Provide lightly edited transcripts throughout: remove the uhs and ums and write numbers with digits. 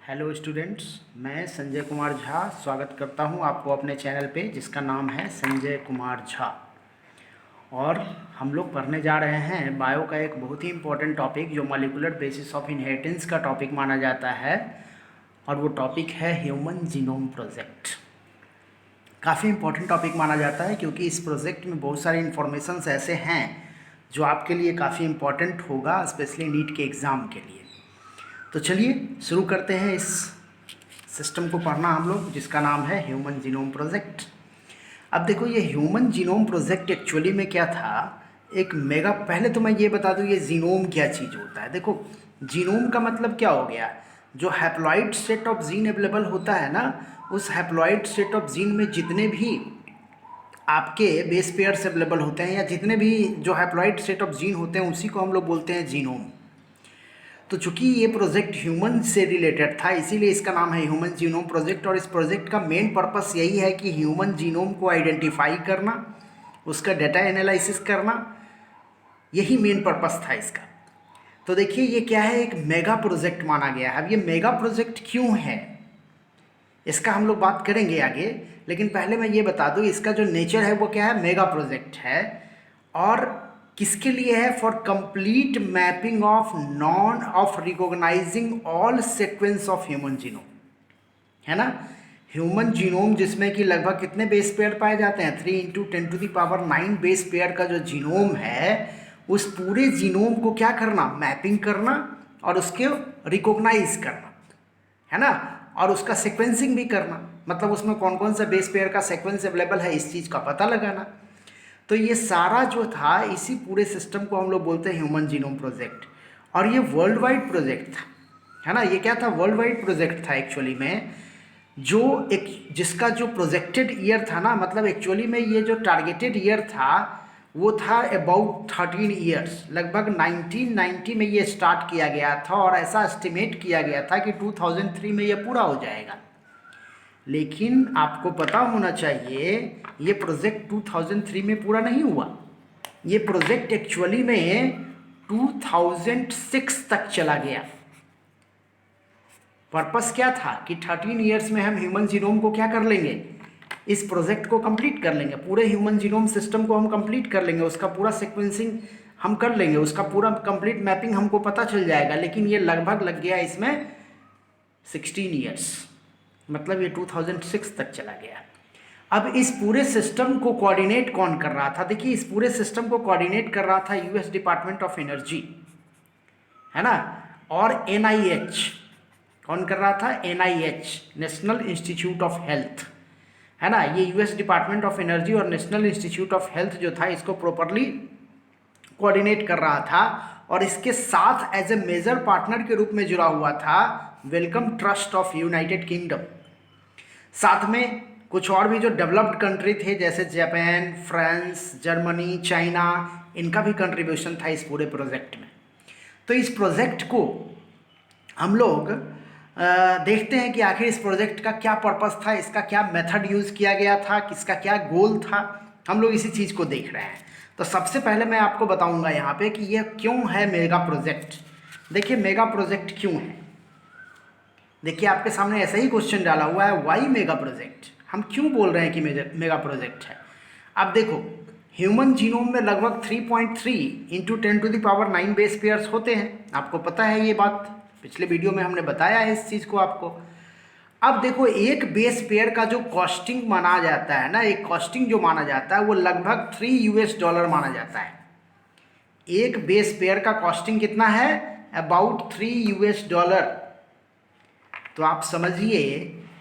Hello students, मैं संजय कुमार झा स्वागत करता हूं आपको अपने चैनल पे जिसका नाम है संजय कुमार झा। और हम लोग पढ़ने जा रहे हैं बायो का एक बहुत ही इम्पोर्टेंट टॉपिक जो मॉलिक्यूलर बेसिस ऑफ इनहेरिटेंस का टॉपिक माना जाता है, और वो टॉपिक है ह्यूमन जीनोम प्रोजेक्ट। काफ़ी इम्पोर्टेंट टॉपिक माना जाता है क्योंकि इस प्रोजेक्ट में बहुत सारे इन्फॉर्मेशंस ऐसे हैं जो आपके लिए काफ़ी इम्पोर्टेंट होगा, स्पेशली नीट के एग्ज़ाम के लिए। तो चलिए शुरू करते हैं इस सिस्टम को पढ़ना हम लोग, जिसका नाम है ह्यूमन जीनोम प्रोजेक्ट। अब देखो, ये ह्यूमन जीनोम प्रोजेक्ट एक्चुअली में क्या था, एक मेगा, पहले तो मैं ये बता दूँ ये जीनोम क्या चीज़ होता है। देखो, जीनोम का मतलब क्या हो गया, जो haploid set of gene available होता है ना, उस हैप्लॉइड सेट ऑफ जीन में जितने भी आपके बेस पेयर्स अवेलेबल होते हैं या जितने भी जो हैप्लॉइड सेट ऑफ जीन होते हैं उसी को हम लोग बोलते हैं जीनोम। तो चूंकि ये प्रोजेक्ट ह्यूमन से रिलेटेड था, इसीलिए इसका नाम है ह्यूमन जीनोम प्रोजेक्ट। और इस प्रोजेक्ट का मेन पर्पस यही है कि ह्यूमन जीनोम को आइडेंटिफाई करना, उसका डाटा एनालिसिस करना, यही मेन पर्पस था इसका। तो देखिए, ये क्या है, एक मेगा प्रोजेक्ट माना गया है। अब ये मेगा प्रोजेक्ट क्यों है, इसका हम लोग बात करेंगे आगे, लेकिन पहले मैं ये बता दूँ इसका जो नेचर है वो क्या है, मेगा प्रोजेक्ट है। और किसके लिए है, for complete mapping of none of recognising all sequence of human genome, है ना। ह्यूमन जीनोम जिसमें कि लगभग कितने बेस पेयर पाए जाते हैं, 3 × 10⁹ बेस पेयर का जो जीनोम है, उस पूरे जीनोम को क्या करना, मैपिंग करना और उसके रिकॉग्नाइज करना, है ना, और उसका सीक्वेंसिंग भी करना, मतलब उसमें कौन कौन सा बेस पेयर का सीक्वेंस अवेलेबल है इस चीज़ का पता लगाना। तो ये सारा जो था, इसी पूरे सिस्टम को हम लोग बोलते हैं ह्यूमन जीनोम प्रोजेक्ट। और ये वर्ल्ड वाइड प्रोजेक्ट था, है ना। ये क्या था, वर्ल्ड वाइड प्रोजेक्ट था एक्चुअली में, जो एक जिसका जो प्रोजेक्टेड ईयर था ना, मतलब एक्चुअली में ये जो टारगेटेड ईयर था वो था अबाउट 13 ईयर्स। लगभग 1990 में ये स्टार्ट किया गया था और ऐसा एस्टिमेट किया गया था कि 2003 में ये पूरा हो जाएगा। लेकिन आपको पता होना चाहिए ये प्रोजेक्ट 2003 में पूरा नहीं हुआ। ये प्रोजेक्ट एक्चुअली में 2006 तक चला गया। पर्पस क्या था कि 13 इयर्स में हम ह्यूमन जीनोम को क्या कर लेंगे, इस प्रोजेक्ट को कंप्लीट कर लेंगे, पूरे ह्यूमन जीनोम सिस्टम को हम कंप्लीट कर लेंगे, उसका पूरा सीक्वेंसिंग हम कर लेंगे, उसका पूरा कंप्लीट मैपिंग हमको पता चल जाएगा। लेकिन ये लगभग लग गया इसमें 16 इयर्स, मतलब ये 2006 तक चला गया। अब इस पूरे सिस्टम को कोऑर्डिनेट कौन कर रहा था, देखिए इस पूरे सिस्टम को कोऑर्डिनेट कर रहा था यूएस डिपार्टमेंट ऑफ एनर्जी, है ना, और एनआईएच। कौन कर रहा था, NIH, national institute of health, है ना। ये यूएस डिपार्टमेंट ऑफ एनर्जी और नेशनल इंस्टीट्यूट ऑफ हेल्थ जो था इसको प्रॉपरली कोऑर्डिनेट कर रहा था। और इसके साथ एज ए मेजर पार्टनर के रूप में जुड़ा हुआ था Wellcome Trust of United kingdom. साथ में कुछ और भी जो डेवलप्ड कंट्री थे जैसे जापान, फ्रांस, जर्मनी, चाइना, इनका भी कंट्रीब्यूशन था इस पूरे प्रोजेक्ट में। तो इस प्रोजेक्ट को हम लोग देखते हैं कि आखिर इस प्रोजेक्ट का क्या पर्पस था, इसका क्या मेथड यूज़ किया गया था, किसका क्या गोल था, हम लोग इसी चीज़ को देख रहे हैं। तो सबसे पहले मैं आपको बताऊंगा यहाँ पे कि ये क्यों है मेगा प्रोजेक्ट। देखिए मेगा प्रोजेक्ट क्यों है, देखिए आपके सामने ऐसा ही क्वेश्चन डाला हुआ है, वाई मेगा प्रोजेक्ट, हम क्यों बोल रहे हैं कि मेगा प्रोजेक्ट है। अब देखो, ह्यूमन जीनोम में लगभग 3.3 × 10⁹ बेस पेयर्स होते हैं, आपको पता है ये बात, पिछले वीडियो में हमने बताया है इस चीज़ को आपको। अब देखो, एक बेस पेयर का जो कॉस्टिंग माना जाता है ना, एक कॉस्टिंग जो माना जाता है वो लगभग $3 माना जाता है। एक बेस पेयर का कॉस्टिंग कितना है, अबाउट $3। तो आप समझिए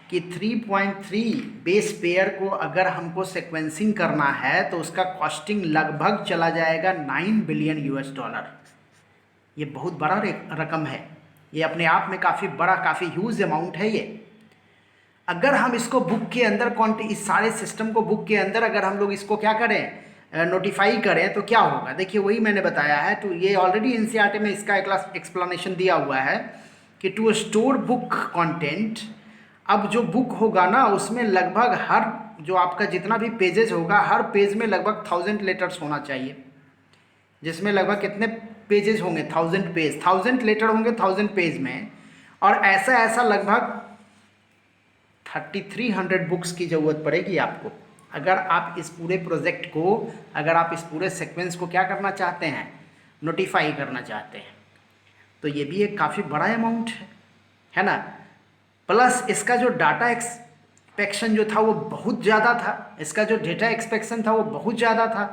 कि 3.3 बेस पेयर को अगर हमको सीक्वेंसिंग करना है तो उसका कॉस्टिंग लगभग चला जाएगा $9 बिलियन। ये बहुत बड़ा रकम है, ये अपने आप में काफ़ी बड़ा, काफ़ी ह्यूज अमाउंट है ये। अगर हम इसको बुक के अंदर इस सारे सिस्टम को बुक के अंदर अगर हम लोग इसको क्या करें, नोटिफाई करें तो क्या होगा, देखिए वही मैंने बताया है। तो ये ऑलरेडी एनसीईआरटी में इसका एक एक्सप्लेनेशन दिया हुआ है कि टू स्टोर बुक कंटेंट, अब जो बुक होगा ना उसमें लगभग हर जो आपका जितना भी पेजेस होगा, हर पेज में लगभग 1000 लेटर्स होना चाहिए, जिसमें लगभग कितने पेजेस होंगे, 1000 पेज, 1000 लेटर होंगे 1000 पेज में। और ऐसा ऐसा लगभग 3300 बुक्स की ज़रूरत पड़ेगी आपको, अगर आप इस पूरे प्रोजेक्ट को, अगर आप इस पूरे सीक्वेंस को क्या करना चाहते हैं, नोटिफाई करना चाहते हैं। तो ये भी एक काफ़ी बड़ा अमाउंट है ना। प्लस इसका जो डाटा एक्सपेक्शन जो था वो बहुत ज़्यादा था, इसका जो डेटा एक्सपेक्शन था वो बहुत ज़्यादा था।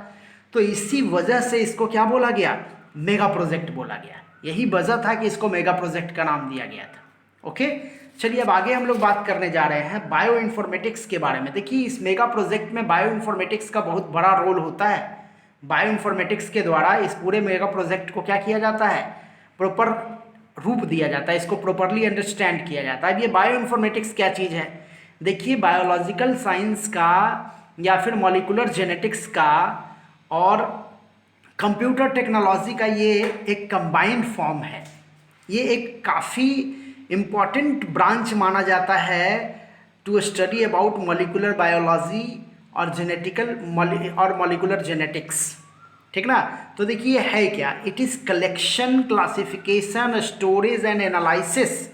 तो इसी वजह से इसको क्या बोला गया, मेगा प्रोजेक्ट बोला गया। यही वजह था कि इसको मेगा प्रोजेक्ट का नाम दिया गया था। ओके, चलिए अब आगे हम लोग बात करने जा रहे हैं बायो इन्फॉर्मेटिक्स के बारे में। देखिए इस मेगा प्रोजेक्ट में बायो इन्फॉर्मेटिक्स का बहुत बड़ा रोल होता है। बायो इन्फॉर्मेटिक्स के द्वारा इस पूरे मेगा प्रोजेक्ट को क्या किया जाता है, प्रॉपर रूप दिया जाता है, इसको प्रॉपरली अंडरस्टैंड किया जाता है। अब ये बायो इन्फॉर्मेटिक्स क्या चीज़ है, देखिए बायोलॉजिकल साइंस का या फिर मॉलिकुलर जेनेटिक्स का और कंप्यूटर टेक्नोलॉजी का ये एक कंबाइंड फॉर्म है। ये एक काफ़ी इम्पॉर्टेंट ब्रांच माना जाता है to study about molecular biology और मॉलिकुलर जेनेटिक्स, ठीक ना। तो देखिए है क्या, it is collection, classification, storage and analysis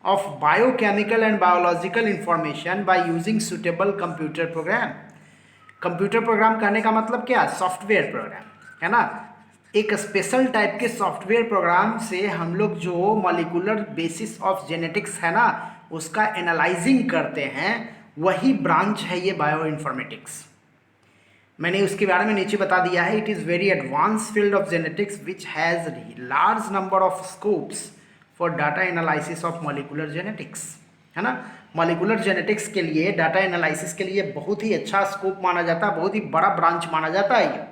of biochemical and biological information by using suitable computer program. Computer program कहने का मतलब क्या, सॉफ्टवेयर प्रोग्राम है ना। एक स्पेशल टाइप के सॉफ्टवेयर प्रोग्राम से हम लोग जो मॉलिकुलर बेसिस ऑफ जेनेटिक्स है ना उसका एनालाइजिंग करते हैं, वही ब्रांच है ये बायो इन्फॉर्मेटिक्स। मैंने उसके बारे में नीचे बता दिया है। It is very advance field of genetics which has large number of scopes for data analysis of molecular genetics, है ना। मॉलिकुलर जेनेटिक्स के लिए, डाटा एनालिसिस के लिए बहुत ही अच्छा स्कोप माना जाता है, बहुत ही बड़ा ब्रांच माना जाता है ये।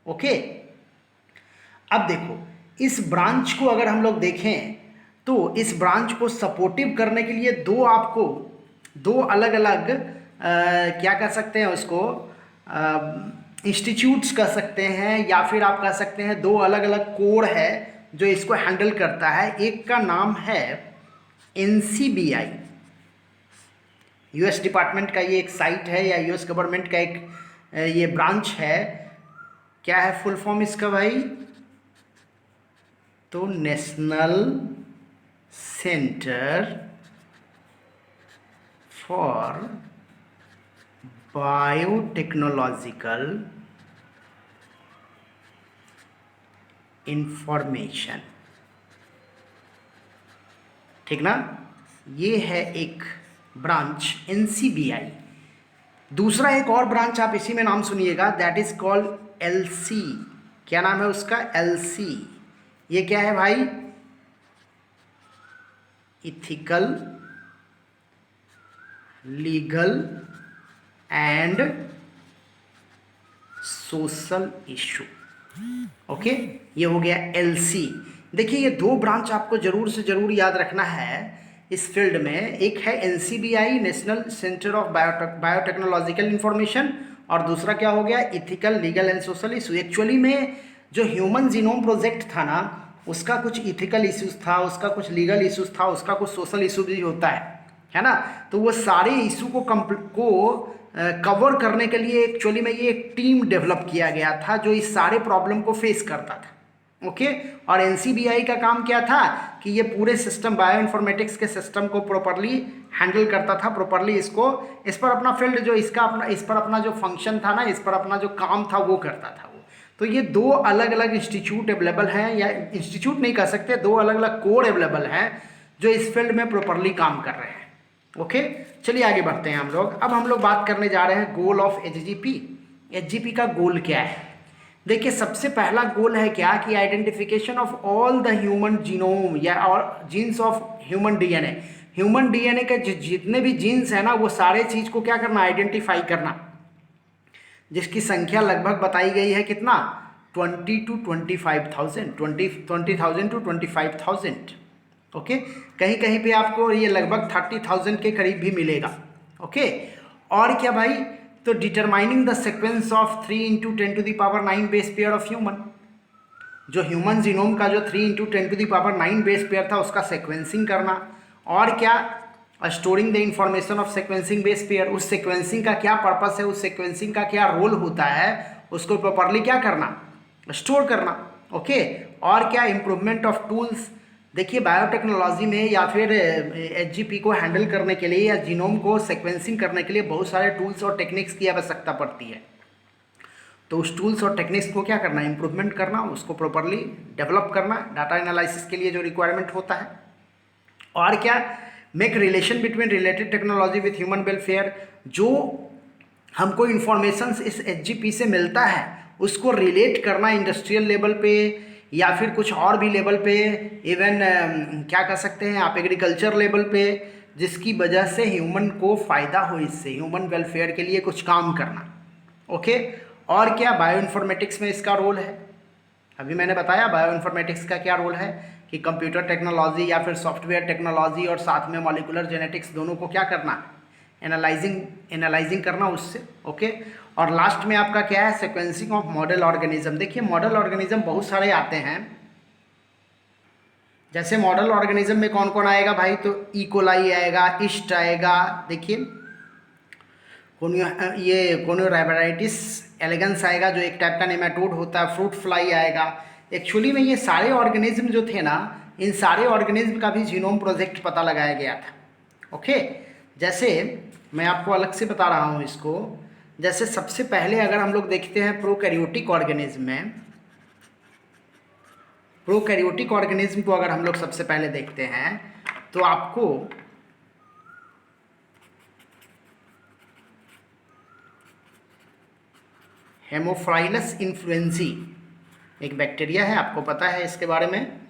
ओके, अब देखो इस ब्रांच को अगर हम लोग देखें तो इस ब्रांच को सपोर्टिव करने के लिए दो अलग अलग क्या कह सकते हैं उसको, इंस्टीट्यूट्स कह सकते हैं, या फिर आप कह सकते हैं दो अलग अलग कोर है जो इसको हैंडल करता है। एक का नाम है NCBI, US डिपार्टमेंट का ये एक साइट है, या US गवर्नमेंट का एक ये ब्रांच है। क्या है फुल फॉर्म इसका भाई, तो national centre for biotechnological information, ठीक ना। ये है एक ब्रांच NCBI। दूसरा एक और ब्रांच आप इसी में नाम सुनिएगा, दैट इज कॉल्ड LC। क्या नाम है उसका, LC। ये क्या है भाई, ethical, legal and social issue. Okay, ये हो गया LC। देखिए ये दो ब्रांच आपको जरूर से जरूर याद रखना है इस फील्ड में। एक है NCBI, national centre of biotechnological information, और दूसरा क्या हो गया, ethical, legal and social issue. Actually में जो ह्यूमन जीनोम प्रोजेक्ट था ना, उसका कुछ इथिकल इश्यूज था, उसका कुछ लीगल इश्यूज था, उसका कुछ सोशल इशू भी होता है ना। तो वो सारे इशू को कवर करने के लिए एक्चुअली में ये एक टीम डेवलप किया गया था जो इस सारे प्रॉब्लम को फेस करता था। ओके, और NCBI का काम क्या था कि ये पूरे सिस्टम, बायो इन्फॉर्मेटिक्स के सिस्टम को प्रॉपरली हैंडल करता था, प्रॉपरली इस पर अपना फील्ड जो इसका अपना, इस पर अपना जो फंक्शन था ना, इस पर अपना जो काम था वो करता था वो। तो ये दो अलग अलग इंस्टीट्यूट अवेलेबल हैं, या इंस्टीट्यूट नहीं कह सकते, दो अलग अलग कोर अवेलेबल हैं जो इस फील्ड में प्रॉपरली काम कर रहे हैं। ओके, चलिए आगे बढ़ते हैं हम लोग। अब हम लोग बात करने जा रहे हैं गोल ऑफ HGP। HGP का गोल क्या है, देखिए सबसे पहला गोल है क्या कि identification of all the human genome या और jeans of human DNA। Human DNA के जितने भी जीन्स है ना, वो सारे चीज़ को क्या करना, आइडेंटिफाई करना, जिसकी संख्या लगभग बताई गई है कितना, 20,000 to 25,000, 20,000 to 25,000। ओके, कहीं कहीं पे आपको ये लगभग 30,000 के करीब भी मिलेगा। ओके, और क्या भाई, तो determining the sequence of 3 × 10⁹ base pair of human. जो ह्यूमन जीनोम का जो 3 × 10⁹ बेस पेयर था उसका सीक्वेंसिंग करना, और क्या, storing the information of sequencing base pair. उस सीक्वेंसिंग का क्या पर्पस है, उस सीक्वेंसिंग का क्या रोल होता है, उसको प्रॉपरली क्या करना, स्टोर करना। ओके, और क्या, इम्प्रूवमेंट ऑफ टूल्स देखिए बायोटेक्नोलॉजी में या फिर एचजीपी को हैंडल करने के लिए या जीनोम को सीक्वेंसिंग करने के लिए बहुत सारे टूल्स और टेक्निक्स की आवश्यकता पड़ती है। तो उस टूल्स और टेक्निक्स को क्या करना, इम्प्रूवमेंट करना, उसको प्रॉपरली डेवलप करना, डाटा एनालिसिस के लिए जो रिक्वायरमेंट होता है। और क्या, make relation between related technology with human welfare. जो हमको इन्फॉर्मेशन इस एचजीपी से मिलता है उसको रिलेट करना इंडस्ट्रियल लेवल पे या फिर कुछ और भी लेवल पे, इवन क्या कह सकते हैं आप, एग्रीकल्चर लेवल पे, जिसकी वजह से ह्यूमन को फ़ायदा हो, इससे ह्यूमन वेलफेयर के लिए कुछ काम करना। ओके। और क्या, बायो इन्फॉर्मेटिक्स में इसका रोल है। अभी मैंने बताया बायो इन्फॉर्मेटिक्स का क्या रोल है कि कंप्यूटर टेक्नोलॉजी या फिर सॉफ्टवेयर टेक्नोलॉजी और साथ में मॉलिक्यूलर जेनेटिक्स दोनों को क्या करना है, एनालाइजिंग करना उससे। ओके। और लास्ट में आपका क्या है, सीक्वेंसिंग ऑफ मॉडल ऑर्गेनिज्म। देखिए मॉडल ऑर्गेनिज्म बहुत सारे आते हैं। जैसे मॉडल ऑर्गेनिज्म में कौन कौन आएगा भाई, तो इकोलाई आएगा, ईस्ट आएगा, देखिए कोनियोरैबिडिस एलिगेंस आएगा जो एक टाइप का नेमाटोड होता है, फ्रूट फ्लाई आएगा। एक्चुअली में ये सारे ऑर्गेनिज्म जो थे ना, इन सारे ऑर्गेनिज्म का भी जीनोम प्रोजेक्ट पता लगाया गया था। ओके। जैसे मैं आपको अलग से बता रहा हूँ इसको। जैसे सबसे पहले अगर हम लोग देखते हैं प्रोकैरियोटिक ऑर्गेनिज्म में, प्रोकैरियोटिक ऑर्गेनिज्म को अगर हम लोग सबसे पहले देखते हैं तो आपको हेमोफाइलस इन्फ्लुएंजी एक बैक्टीरिया है, आपको पता है इसके बारे में।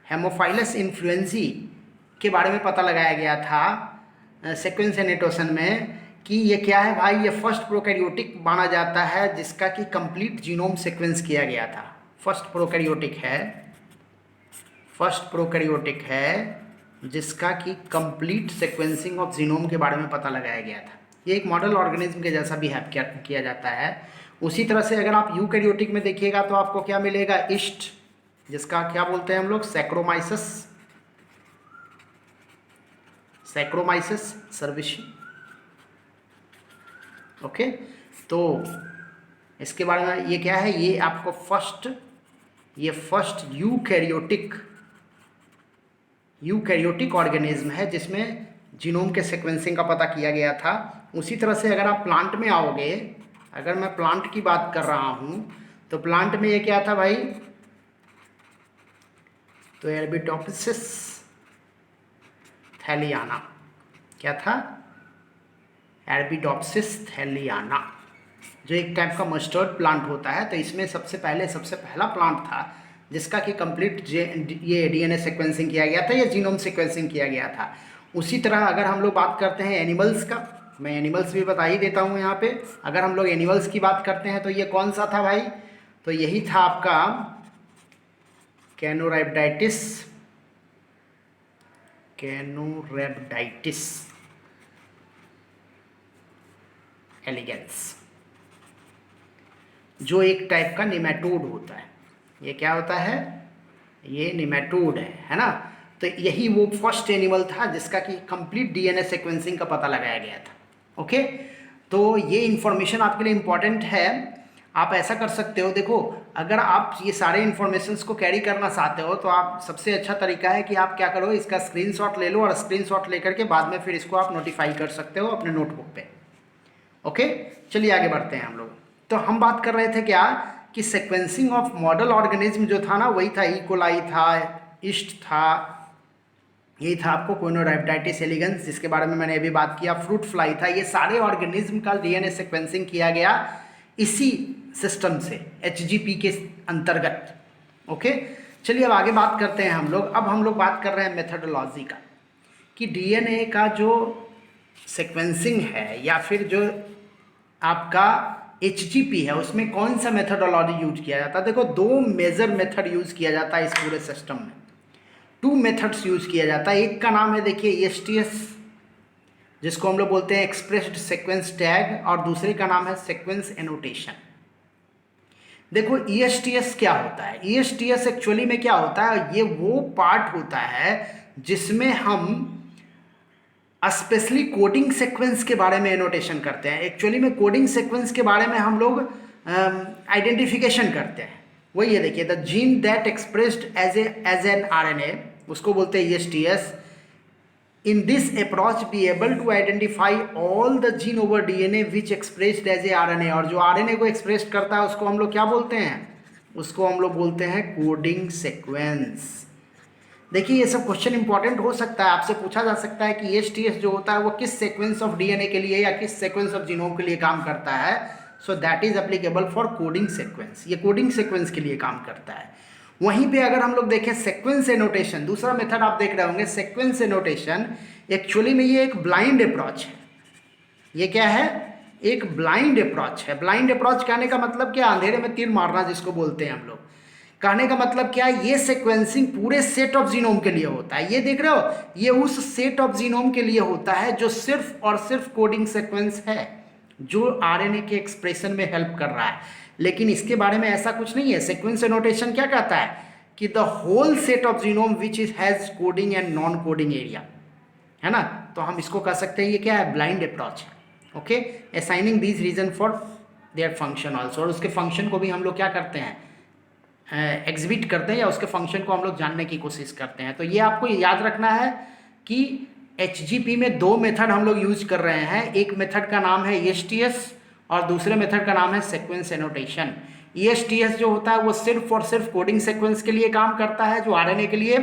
हेमोफाइलस इन्फ्लुएंजी के बारे में पता लगाया गया था सीक्वेंस एनेटोशन में कि ये क्या है भाई, ये फर्स्ट प्रोकैरियोटिक माना जाता है जिसका कि कंप्लीट जीनोम सीक्वेंस किया गया था। फर्स्ट प्रोकैरियोटिक है जिसका कि कंप्लीट सीक्वेंसिंग ऑफ जीनोम के बारे में पता लगाया गया था। ये एक मॉडल ऑर्गेनिज्म के जैसा बिहेव किया जाता है। उसी तरह से अगर आप यूकैरियोटिक में देखिएगा तो आपको क्या मिलेगा, ईस्ट, जिसका क्या बोलते हैं हम लोग, सैक्रोमाइसस सर्विशी। ओके। तो इसके बारे में ये क्या है, ये आपको फर्स्ट यूकैरियोटिक ऑर्गेनिज्म है जिसमें जीनोम के सीक्वेंसिंग का पता किया गया था। उसी तरह से अगर आप प्लांट में आओगे, अगर मैं प्लांट की बात कर रहा हूँ तो प्लांट में ये क्या था भाई, तो एरबिडोप्सिस थैलियाना। क्या था, एरबिडोप्सिस थैलियाना, जो एक टाइप का मस्टर्ड प्लांट होता है। तो इसमें सबसे पहला प्लांट था जिसका कि कंप्लीट ये डीएनए सीक्वेंसिंग किया गया था या जीनोम सीक्वेंसिंग किया गया था। उसी तरह अगर हम लोग बात करते हैं एनिमल्स का, मैं एनिमल्स भी बता ही देता हूँ यहाँ पे। अगर हम लोग एनिमल्स की बात करते हैं तो ये कौन सा था भाई, तो यही था आपका कैनोरैबिडिटिस एलिगेंस, जो एक टाइप का नेमाटोड होता है। ये क्या होता है, ये नेमाटोड है ना। तो यही वो फर्स्ट एनिमल था जिसका कि कंप्लीट डीएनए सीक्वेंसिंग का पता लगाया गया था। ओके। तो ये इन्फॉर्मेशन आपके लिए इम्पॉर्टेंट है। आप ऐसा कर सकते हो, देखो अगर आप ये सारे इन्फॉर्मेशंस को कैरी करना चाहते हो तो आप सबसे अच्छा तरीका है कि आप क्या करो, इसका स्क्रीनशॉट ले लो और स्क्रीनशॉट लेकर के बाद में फिर इसको आप नोटिफाई कर सकते हो अपने नोटबुक पे। ओके। चलिए आगे बढ़ते हैं हम लोग। तो हम बात कर रहे थे क्या कि सीक्वेंसिंग ऑफ मॉडल ऑर्गेनिज्म जो था ना, वही था इकोलाई था, ईस्ट था, यही था आपको कोनियोरैबिडिटिस एलिगेंस जिसके बारे में मैंने अभी बात किया, फ्रूट फ्लाई था। ये सारे ऑर्गेनिज्म का डीएनए सीक्वेंसिंग किया गया इसी सिस्टम से, एचजीपी के अंतर्गत। ओके। चलिए अब आगे बात करते हैं हम लोग। अब हम लोग बात कर रहे हैं मेथडोलॉजी का, कि डीएनए का जो सीक्वेंसिंग है या फिर जो आपका एचजीपी है उसमें कौन सा मेथडोलॉजी यूज किया जाता है। देखो 2 मेजर मेथड यूज किया जाता है इस पूरे सिस्टम में, 2 मेथड्स यूज किया जाता है। एक का नाम है देखिए ESTS, जिसको हम लोग बोलते हैं एक्सप्रेस्ड सीक्वेंस टैग, और दूसरे का नाम है सीक्वेंस एनोटेशन। देखो ESTS क्या होता है, ESTS एक्चुअली में क्या होता है, ये वो पार्ट होता है जिसमें हम स्पेशली कोडिंग सीक्वेंस के बारे में एनोटेशन करते हैं। एक्चुअली में कोडिंग सीक्वेंस के बारे में हम लोग आइडेंटिफिकेशन करते हैं। वही है, देखिए the gene that expressed as an RNA, उसको बोलते हैं ESTS। In this approach be able to identify all the gene over DNA which expressed as a RNA। और जो RNA को एक्सप्रेस करता है उसको हम लोग क्या बोलते हैं, उसको हम लोग बोलते हैं कोडिंग सीक्वेंस। देखिए ये सब क्वेश्चन इंपॉर्टेंट हो सकता है, आपसे पूछा जा सकता है कि ESTS जो होता है वो किस सीक्वेंस ऑफ DNA के लिए या किस सीक्वेंस ऑफ जीनोम के लिए काम करता है। So that is applicable for coding sequence, ये कोडिंग सीक्वेंस के लिए काम करता है। वहीं पे अगर हम लोग देखें सीक्वेंस एनोटेशन, दूसरा मेथड आप देख रहे होंगे सीक्वेंस एनोटेशन, एक्चुअली में ये एक ब्लाइंड अप्रोच है। ये क्या है, एक ब्लाइंड अप्रोच है। ब्लाइंड अप्रोच कहने का मतलब क्या, अंधेरे में तीर मारना जिसको बोलते हैं हम लोग। कहने का मतलब क्या है, ये सीक्वेंसिंग पूरे सेट ऑफ जीनोम के लिए होता है। ये देख रहे हो, ये उस सेट ऑफ जीनोम के लिए होता है जो सिर्फ और सिर्फ कोडिंग सीक्वेंस है, जो आरएनए के एक्सप्रेशन में हेल्प कर रहा है। लेकिन इसके बारे में ऐसा कुछ नहीं है। सीक्वेंस एनोटेशन क्या कहता है कि the whole set of genome which is has coding and non coding area, है ना। तो हम इसको कह सकते हैं ये क्या है, ब्लाइंड अप्रोच है। Okay, assigning these region for their function also. और उसके फंक्शन को भी हम लोग क्या करते हैं, एग्जिबिट करते हैं, या उसके फंक्शन को हम लोग जानने की कोशिश करते हैं। तो ये आपको याद रखना है कि HGP में दो मेथड हम लोग यूज कर रहे हैं। एक मेथड का नाम है ESTS और दूसरे मेथड का नाम है सीक्वेंस एनोटेशन। ESTS जो होता है वो सिर्फ और सिर्फ कोडिंग सीक्वेंस के लिए काम करता है, जो RNA के लिए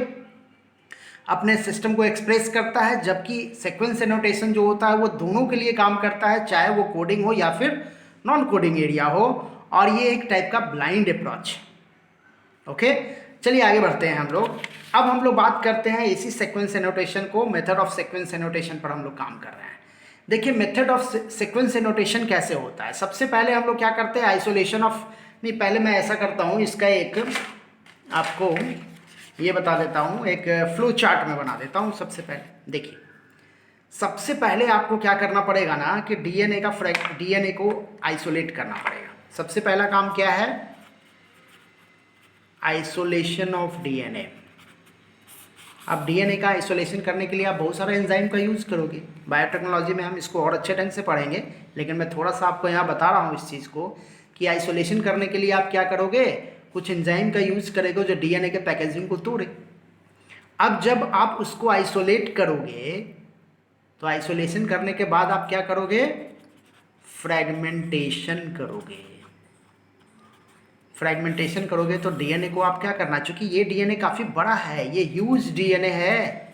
अपने सिस्टम को एक्सप्रेस करता है, जबकि सीक्वेंस एनोटेशन जो होता है वो दोनों के लिए काम करता है, चाहे वो कोडिंग हो या फिर नॉन कोडिंग एरिया हो। और ये एक टाइप का ब्लाइंड अप्रोच। ओके, चलिए आगे बढ़ते हैं हम लोग। अब हम लोग बात करते हैं इसी सीक्वेंस एनोटेशन को, मेथड ऑफ सीक्वेंस एनोटेशन पर हम लोग काम कर रहे हैं। देखिए मेथड ऑफ सीक्वेंस एनोटेशन कैसे होता है। सबसे पहले हम लोग क्या करते हैं, आइसोलेशन ऑफ, नहीं पहले मैं ऐसा करता हूँ, इसका एक आपको ये बता देता हूँ, एक फ्लो चार्ट में बना देता हूँ। सबसे पहले देखिए, सबसे पहले आपको क्या करना पड़ेगा ना कि डीएनए को आइसोलेट करना पड़ेगा। सबसे पहला काम क्या है, आइसोलेशन ऑफ डीएनए। अब डीएनए का आइसोलेशन करने के लिए आप बहुत सारे एंजाइम का यूज़ करोगे। बायोटेक्नोलॉजी में हम इसको और अच्छे ढंग से पढ़ेंगे, लेकिन मैं थोड़ा सा आपको यहाँ बता रहा हूँ इस चीज़ को कि आइसोलेशन करने के लिए आप क्या करोगे, कुछ एंजाइम का यूज़ करेगा जो डीएनए के पैकेजिंग को तोड़े। अब जब आप उसको आइसोलेट करोगे तो आइसोलेशन करने के बाद आप क्या करोगे, फ्रैगमेंटेशन करोगे। फ्रैगमेंटेशन करोगे तो डीएनए को आप क्या करना, चूंकि ये डीएनए काफ़ी बड़ा है, ये ह्यूज डीएनए है,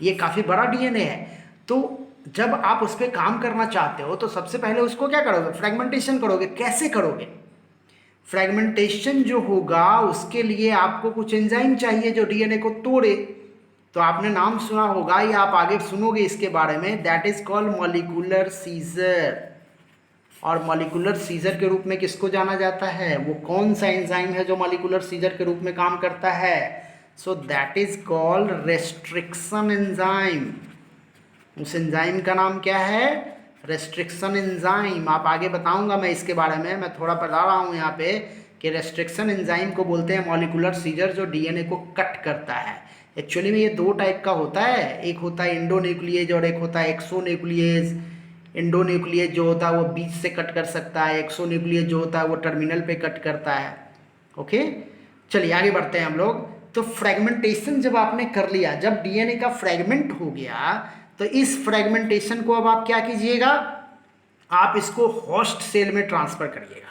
ये काफ़ी बड़ा डीएनए है, तो जब आप उस पर काम करना चाहते हो तो सबसे पहले उसको क्या करोगे, फ्रैगमेंटेशन करोगे। कैसे करोगे, फ्रैगमेंटेशन जो होगा उसके लिए आपको कुछ एंजाइम चाहिए जो डीएनए को तोड़े। तो आपने नाम सुना होगा या आप आगे सुनोगे इसके बारे में, that is called molecular scissor. और मॉलिक्यूलर सीजर के रूप में किसको जाना जाता है, वो कौन सा एंजाइम है जो मॉलिक्यूलर सीजर के रूप में काम करता है, so that is called restriction enzyme. उस एंजाइम का नाम क्या है, रेस्ट्रिक्शन एंजाइम। आप आगे बताऊंगा मैं इसके बारे में, मैं थोड़ा बता रहा हूँ यहाँ पे कि रेस्ट्रिक्शन एंजाइम को बोलते हैं मॉलिक्यूलर सीजर, जो डीएनए को कट करता है। एक्चुअली में ये दो टाइप का होता है, एक होता है एंडोन्यूक्लिएज और एक होता है एक्सोन्यूक्लिएज। एंडोन्यूक्लिएज जो होता है वो बीच से कट कर सकता है, एक्सोन्यूक्लिएज जो होता है वो टर्मिनल पे कट करता है। ओके, चलिए आगे बढ़ते हैं हम लोग। तो फ्रैगमेंटेशन जब आपने कर लिया, जब डीएनए का फ्रैगमेंट हो गया, तो इस फ्रैगमेंटेशन को अब आप क्या कीजिएगा, आप इसको होस्ट सेल में ट्रांसफर करिएगा।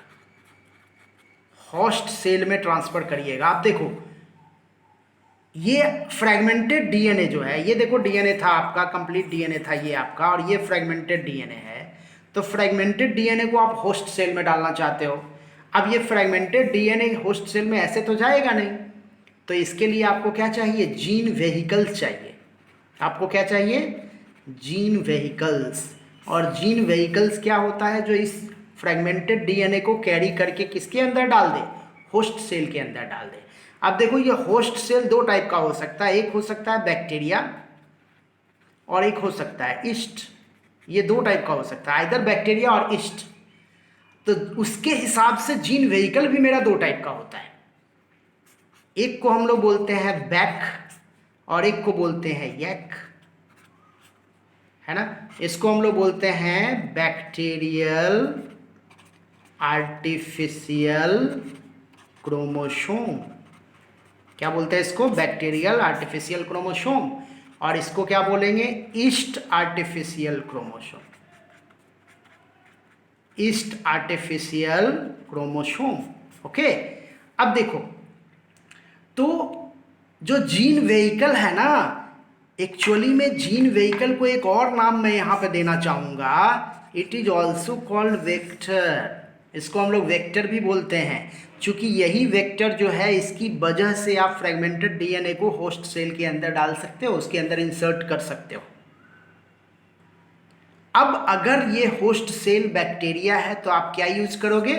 होस्ट सेल में ट्रांसफर करिएगा। आप देखो ये फ्रैगमेंटेड डीएनए जो है, ये देखो डीएनए था आपका, कंप्लीट डीएनए था ये आपका, और ये फ्रैगमेंटेड डीएनए है। तो फ्रैगमेंटेड डीएनए को आप होस्ट सेल में डालना चाहते हो। अब ये फ्रैगमेंटेड डीएनए होस्ट सेल में ऐसे तो जाएगा नहीं, तो इसके लिए आपको क्या चाहिए, जीन वेहिकल्स चाहिए। आपको क्या चाहिए, जीन वेहिकल्स। और जीन वेहिकल्स क्या होता है, जो इस फ्रैगमेंटेड डीएनए को कैरी करके किसके अंदर डाल दे, होस्ट सेल के अंदर डाल दे। अब देखो ये होस्ट सेल दो टाइप का हो सकता है, एक हो सकता है बैक्टीरिया और एक हो सकता है ईस्ट। ये दो टाइप का हो सकता है, इधर बैक्टीरिया और ईस्ट। तो उसके हिसाब से जीन वेहिकल भी मेरा दो टाइप का होता है, एक को हम लोग बोलते हैं बैक और एक को बोलते हैं यक, है ना। इसको हम लोग बोलते हैं बैक्टीरियल आर्टिफिशियल क्रोमोसोम। क्या बोलते हैं इसको? Bacterial artificial chromosome. और इसको क्या बोलेंगे? Yeast artificial chromosome. Yeast artificial chromosome. Okay, अब देखो, तो जो जीन व्हीकल है ना, एक्चुअली में जीन व्हीकल को एक और नाम मैं यहां पे देना चाहूंगा। It is also called vector. इसको हम लोग वेक्टर भी बोलते हैं, क्योंकि यही वेक्टर जो है, इसकी वजह से आप फ्रेगमेंटेड डीएनए को होस्ट सेल के अंदर डाल सकते हो, उसके अंदर इंसर्ट कर सकते हो। अब अगर ये होस्ट सेल बैक्टीरिया है तो आप क्या यूज करोगे?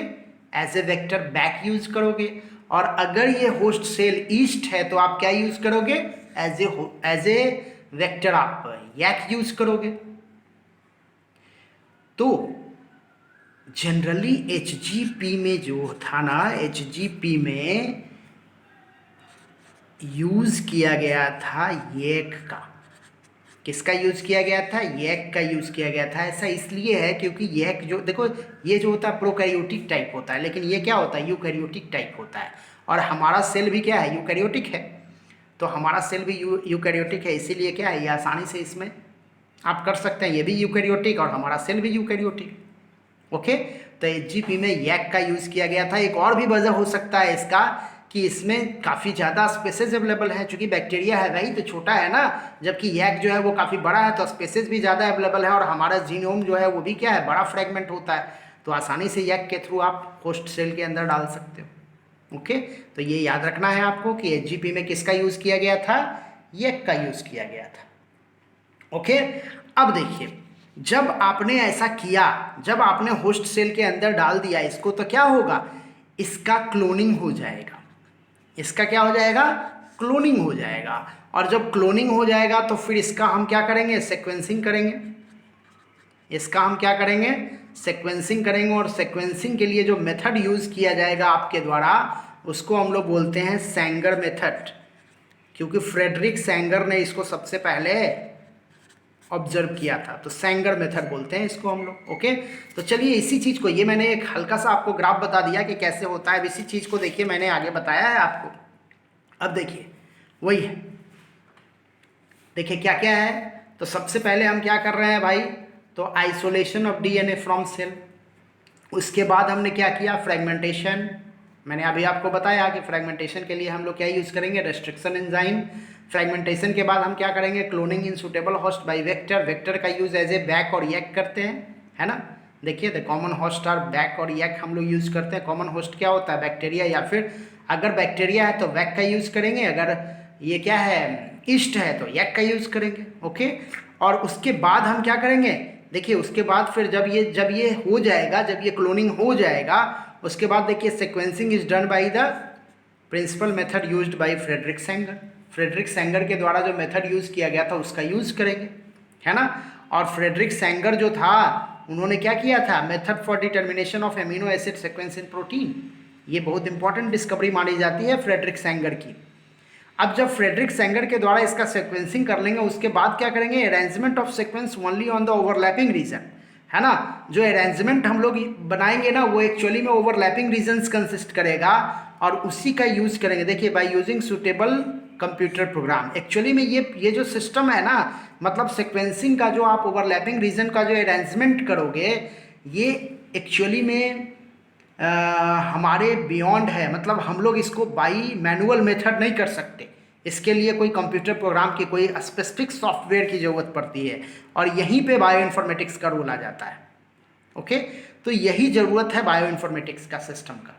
As a vector BAC use करोगे। और अगर ये होस्ट सेल ईस्ट है तो आप क्या यूज करोगे? एज ए वेक्टर आप यैक यूज करोगे। तो जनरली एचजीपी में जो था ना, एचजीपी में यूज किया गया था येक का। किसका यूज किया गया था? येक का यूज किया गया था। ऐसा इसलिए है क्योंकि येक जो, देखो, ये जो होता है प्रोकैरियोटिक टाइप होता है, लेकिन ये क्या होता है? यूकैरियोटिक टाइप होता है। और हमारा सेल भी क्या है? यूकैरियोटिक है। तो हमारा सेल भी यूकैरियोटिक है, इसीलिए क्या है, ये आसानी से इसमें आप कर सकते हैं। ये भी यूकैरियोटिक और हमारा सेल भी यूकैरियोटिक। ओके, तो एचजीपी में येक का यूज किया गया था। एक और भी वजह हो सकता है इसका कि इसमें काफ़ी ज़्यादा स्पेसेस अवेलेबल है, चूंकि बैक्टीरिया है भाई तो छोटा है ना, जबकि येक जो है वो काफ़ी बड़ा है, तो स्पेसेस भी ज़्यादा अवेलेबल है। और हमारा जीनोम जो है वो भी क्या है? बड़ा फ्रेगमेंट होता है, तो आसानी से येक के थ्रू आप होस्ट सेल के अंदर डाल सकते हो। ओके, तो ये याद रखना है आपको कि एचजीपी में किसका यूज़ किया गया था? येक का यूज़ किया गया था। ओके, अब देखिए, जब आपने ऐसा किया, जब आपने होस्ट सेल के अंदर डाल दिया इसको, तो क्या होगा? इसका क्लोनिंग हो जाएगा। इसका क्या हो जाएगा? क्लोनिंग हो जाएगा। और जब क्लोनिंग हो जाएगा तो फिर इसका हम क्या करेंगे? सीक्वेंसिंग करेंगे। इसका हम क्या करेंगे? सीक्वेंसिंग करेंगे। और सीक्वेंसिंग के लिए जो मेथड यूज किया जाएगा आपके द्वारा, उसको हम लोग बोलते हैं सैंगर मेथड, क्योंकि फ्रेडरिक सैंगर ने इसको सबसे पहले ऑब्जर्व किया था। तो सैंगर मेथड बोलते हैं इसको हम लोग। ओके, तो चलिए इसी चीज़ को, ये मैंने एक हल्का सा आपको ग्राफ बता दिया कि कैसे होता है। अब इसी चीज़ को देखिए, मैंने आगे बताया है आपको। अब देखिए, वही है, देखिए क्या क्या है। तो सबसे पहले हम क्या कर रहे हैं भाई? तो isolation of DNA from cell. उसके बाद हमने क्या किया? फ्रेगमेंटेशन। मैंने अभी आपको बताया कि फ्रेगमेंटेशन के लिए हम लोग क्या यूज़ करेंगे? Restriction enzyme. फ्रेगमेंटेशन के बाद हम क्या करेंगे? Cloning in suitable host by vector. Vector का यूज़ एज ए बैक और यैक करते हैं, है ना। देखिए, the common host are BAC और यैक हम लोग यूज़ करते हैं। कॉमन होस्ट क्या होता है? बैक्टीरिया, या फिर अगर बैक्टीरिया है तो बैक का यूज़ करेंगे, अगर ये क्या है? ईस्ट है तो यैक का यूज़ करेंगे। ओके, और उसके बाद हम क्या करेंगे? देखिए, उसके बाद फिर जब ये हो जाएगा, जब ये क्लोनिंग हो जाएगा, उसके बाद देखिए sequencing is done by the principle method used by Frederick Sanger. Frederick Sanger के द्वारा जो मेथड यूज़ किया गया था उसका यूज़ करेंगे, है ना। और फ्रेडरिक सैंगर जो था, उन्होंने क्या किया था? Method for determination of amino acid sequence in protein. ये बहुत इंपॉर्टेंट डिस्कवरी मानी जाती है फ्रेडरिक सैंगर की। अब जब फ्रेडरिक सैंगर के द्वारा इसका सीक्वेंसिंग कर लेंगे, उसके बाद क्या करेंगे? Arrangement of sequence only on the overlapping region, है ना। जो अरेंजमेंट हम लोग बनाएंगे ना, वो एक्चुअली में ओवरलैपिंग रीजन्स कंसिस्ट करेगा, और उसी का यूज करेंगे। देखिए, bye using suitable computer programme. Actually में ये जो सिस्टम है ना, मतलब सीक्वेंसिंग का जो आप ओवरलैपिंग रीजन का जो अरेंजमेंट करोगे, ये एक्चुअली में हमारे बियॉन्ड है। मतलब हम लोग इसको बाई मैनुअल मेथड नहीं कर सकते, इसके लिए कोई कंप्यूटर प्रोग्राम की, कोई स्पेसिफिक सॉफ्टवेयर की ज़रूरत पड़ती है, और यहीं पे बायो इन्फॉर्मेटिक्स का रोल आ जाता है। ओके, तो यही ज़रूरत है बायो इन्फॉर्मेटिक्स का सिस्टम का।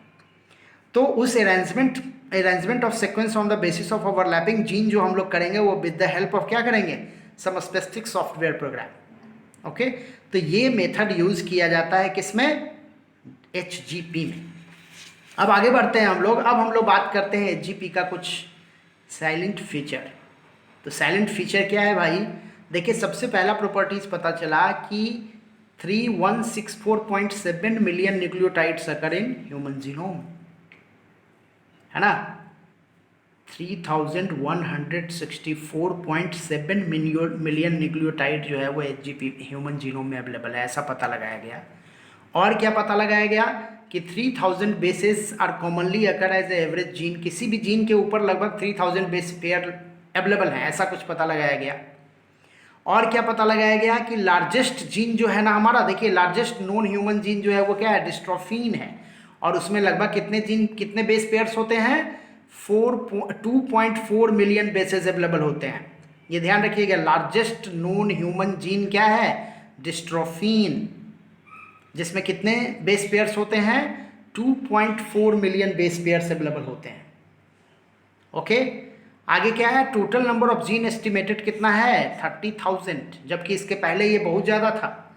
तो उस arrangement of sequence on the basis of overlapping gene जो हम लोग करेंगे, वो विद द हेल्प ऑफ क्या करेंगे? Some specific software program. Okay, तो ये मेथड यूज़ किया जाता है किसमें? एचजीपी में। अब आगे बढ़ते हैं हम लोग। अब हम लोग बात करते हैं एचजीपी का कुछ साइलेंट फीचर। तो साइलेंट फीचर क्या है भाई? देखिए, सबसे पहला प्रॉपर्टीज पता चला कि 3164.7 million nucleotides occur in human genome, है ना। 3164.7 मिलियन न्यूक्लियोटाइड जो है वो एचजीपी ह्यूमन जीनोम में अवेलेबल है, ऐसा पता लगाया गया। और क्या पता लगाया गया कि 3000 bases are commonly occur as a average gene, किसी भी जीन के ऊपर लगभग 3000 बेस पेयर अवेलेबल है, ऐसा कुछ पता लगाया गया। और क्या पता लगाया गया कि लार्जेस्ट जीन जो है ना हमारा, देखिए लार्जेस्ट नॉन ह्यूमन जीन जो है वो क्या है, डिस्ट्रोफिन है, और उसमें लगभग कितने बेस पेयर्स होते हैं, 2.4 मिलियन बेसेस अवेलेबल होते हैं। ये ध्यान रखिएगा, लार्जेस्ट नॉन ह्यूमन जीन क्या है, डिस्ट्रोफिन, जिसमें कितने बेस पेयर्स होते हैं, 2.4 मिलियन बेस पेयर्स अवेलेबल होते हैं। ओके, आगे क्या है, total number of gene estimated कितना है, 30,000, जबकि इसके पहले ये बहुत ज़्यादा था।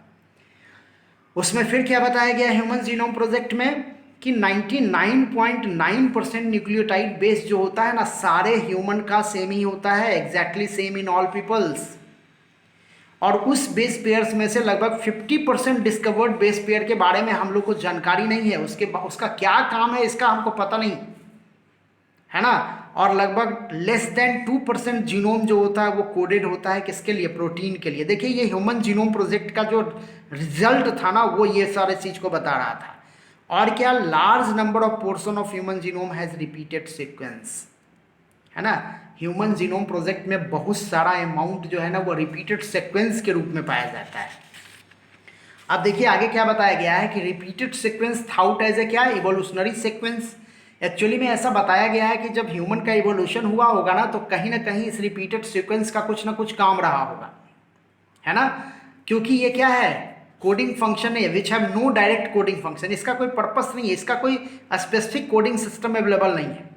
उसमें फिर क्या बताया गया ह्यूमन जीनोम प्रोजेक्ट में कि 99.9% न्यूक्लियोटाइड बेस जो होता है ना, सारे ह्यूमन का सेम ही होता है, exactly same in all peoples. और उस बेस पेयर्स में से लगभग 50% डिस्कवर्ड बेस पेयर के बारे में हम लोग को जानकारी नहीं है, उसका क्या काम है इसका हमको पता नहीं है ना। और लगभग लेस देन 2% जीनोम जो होता है वो कोडेड होता है किसके लिए, प्रोटीन के लिए। देखिए ये ह्यूमन जीनोम प्रोजेक्ट का जो रिजल्ट था ना वो ये सारे चीज को बता रहा था। और क्या, large number of portion of human genome has repeated sequence, है ना। ह्यूमन जीनोम प्रोजेक्ट में बहुत सारा अमाउंट जो है ना वो रिपीटेड सीक्वेंस के रूप में पाया जाता है। अब देखिए आगे क्या बताया गया है कि repeated sequence thought as a क्या, इवोल्यूशनरी सीक्वेंस। एक्चुअली में ऐसा बताया गया है कि जब ह्यूमन का इवोल्यूशन हुआ होगा ना तो कहीं ना कहीं इस रिपीटेड सीक्वेंस का कुछ ना कुछ काम रहा होगा, है ना, क्योंकि ये क्या है, कोडिंग फंक्शन है which have no direct coding function, इसका कोई पर्पस नहीं है, इसका कोई स्पेसिफिक कोडिंग सिस्टम अवेलेबल नहीं है।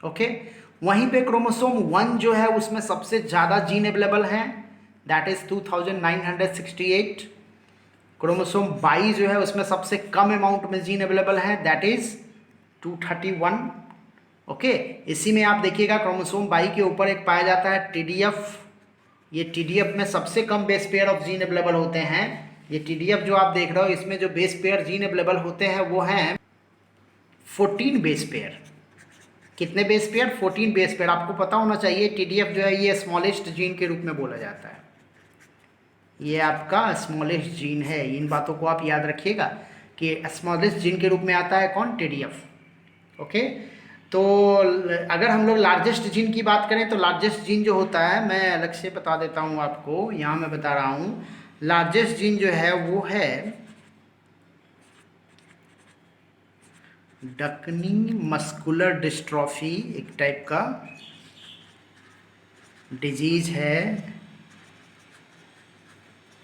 ओके, वहीं पे क्रोमोसोम 1 जो है उसमें सबसे ज़्यादा जीन अवेलेबल हैं, दैट इज 2968। क्रोमोसोम 22 जो है उसमें सबसे कम अमाउंट में जीन अवेलेबल है, दैट इज 231। ओके, इसी में आप देखिएगा क्रोमोसोम 22 के ऊपर एक पाया जाता है TDF। ये TDF में सबसे कम base pair of gene available होते हैं। ये TDF जो आप देख रहे हो इसमें जो बेस पेयर जीन अवेलेबल होते हैं वो हैं 14 बेस पेयर। कितने बेस पेयर, 14 बेस पेयर। आपको पता होना चाहिए TDF जो है ये स्मॉलेस्ट जीन के रूप में बोला जाता है, ये आपका स्मॉलेस्ट जीन है। इन बातों को आप याद रखिएगा कि स्मॉलेस्ट जीन के रूप में आता है कौन, TDF। ओके, तो अगर हम लोग लार्जेस्ट जीन की बात करें तो लार्जेस्ट जीन जो होता है, मैं अलग से बता देता हूँ आपको, यहाँ मैं बता रहा हूँ, लार्जेस्ट जीन जो है वो है डकनी मस्कुलर डिस्ट्रॉफी, एक टाइप का डिजीज है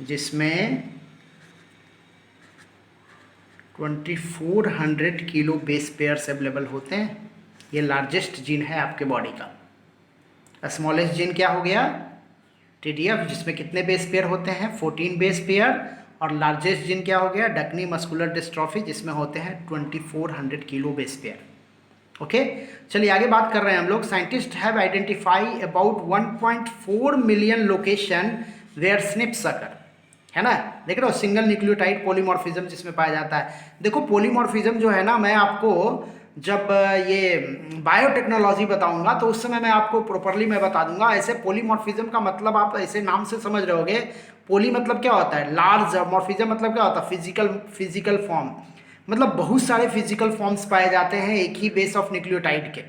जिसमें 2400 किलो बेस पेयर्स अवेलेबल होते हैं। ये लार्जेस्ट जीन है आपके बॉडी का। स्मॉलेस्ट जीन क्या हो गया, TDF, जिसमें कितने बेस पेयर होते हैं, 14 बेस पेयर। और लार्जेस्ट जीन क्या हो गया, डकनी मस्कुलर डिस्ट्रॉफी, जिसमें होते हैं 2400 किलो बेस पेयर। ओके, चलिए आगे बात कर रहे हैं हम लोग। Scientist have identify about 1.4 million location where SNPs occur, है ना। देख रहे हो, सिंगल न्यूक्लियोटाइड पॉलीमॉर्फिज्म जिसमें पाया जाता है। देखो पॉलीमॉर्फिज्म जो है ना, मैं आपको जब ये बायोटेक्नोलॉजी बताऊंगा तो उस समय मैं आपको प्रॉपरली मैं बता दूंगा। ऐसे पॉलीमॉर्फिज्म का मतलब आप ऐसे नाम से समझ रहे होगे। पॉली मतलब क्या होता है, लार्ज, मॉर्फिज्म मतलब क्या होता है, फिजिकल फॉर्म, मतलब बहुत सारे फिजिकल फॉर्म्स पाए जाते हैं एक ही बेस ऑफ न्यूक्लियोटाइड के,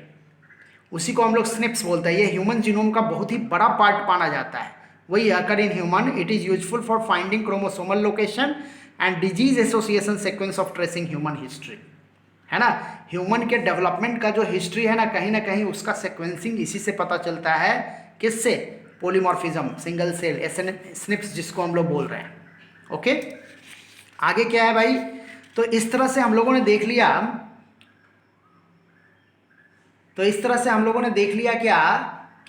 उसी को हम लोग स्निप्स बोलते हैं। ये ह्यूमन जीनोम का बहुत ही बड़ा पार्ट माना जाता है। वही occur in human, it is useful for finding chromosomal location and disease association sequence of tracing human history, है ना। ह्यूमन के डेवलपमेंट का जो हिस्ट्री है ना कहीं उसका सीक्वेंसिंग इसी से पता चलता है, किससे, पॉलीमॉर्फिज्म, सिंगल सेल, स्निप्स जिसको हम लोग बोल रहे हैं। ओके, आगे क्या है भाई, तो इस तरह से हम लोगों ने देख लिया क्या